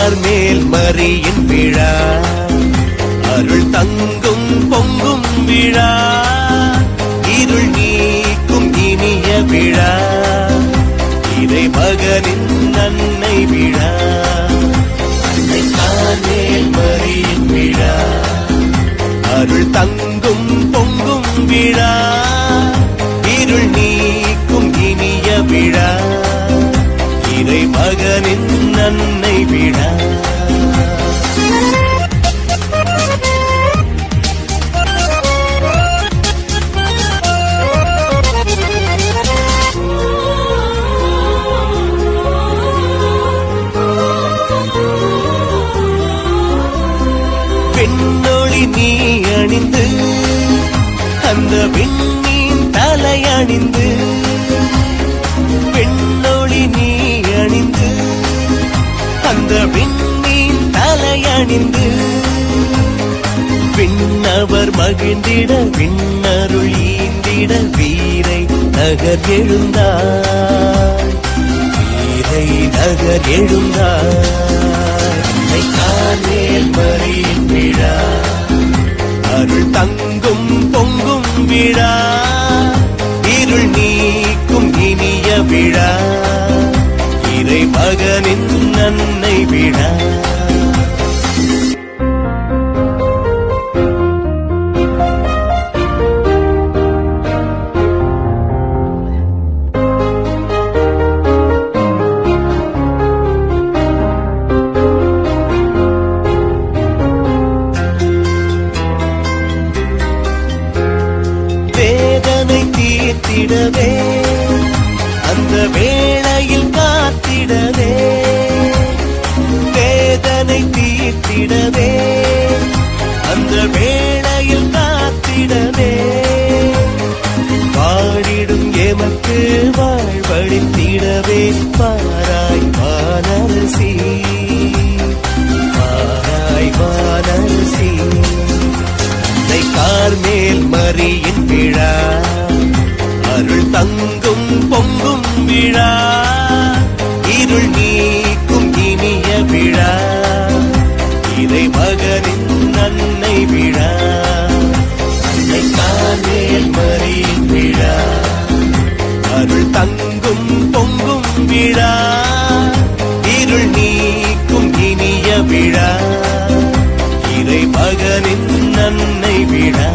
Carmel மரியின் விழா, அருள் தங்கும் பொங்கும் விழா, இருள் நீக்கும் இனிய விழா, இறை மகனின் அன்னை விழா. அன்னை கார்மேல் மரியின் விழா, அருள் தங்கும் பொங்கும் விழா, இருள் நீக்கும் இனிய விழா, இறை மகனின் அன்னை விழா. பெண்ணொளி நீ அணிந்து அந்த விண்மீன் தலையணிந்து, பெண்ணொளி நீ அணிந்து அந்த விண்மீன் தலையணிந்து, விண்ணவர் மகிழ்ந்திட விண்ணருள் ஈந்திட வீரை நகர் எழுந்தார், வீரை நகர் எழுந்தார். கார்மேல் மரியின் விழா, அருள் தங்கும் பொங்கும் விழா, இருள் நீக்கும் இனிய விழா, இறை மகனின் அன்னை விழா. தீர்த்திடவே அந்த வேளையில் காத்திடவே, வேதனை தீர்த்திடவே அந்த வேளையில் காத்திடவே, வாழிடும் எமக்கு வாழ்வழித்திடவே பாராய் வானரசி, பாராய் வானரசி. கார்மேல் மரியின் விழா, அருள் தங்கும் பொங்கும் விழா, இருள் நீக்கும் இனிய விழா, இறை மகனின் அன்னை விழா. அன்னை கார்மேல் மரியின் விழா, அருள் தங்கும் பொங்கும் விழா, இருள் நீக்கும் இனிய விழா, இறை மகனின் அன்னை விழா.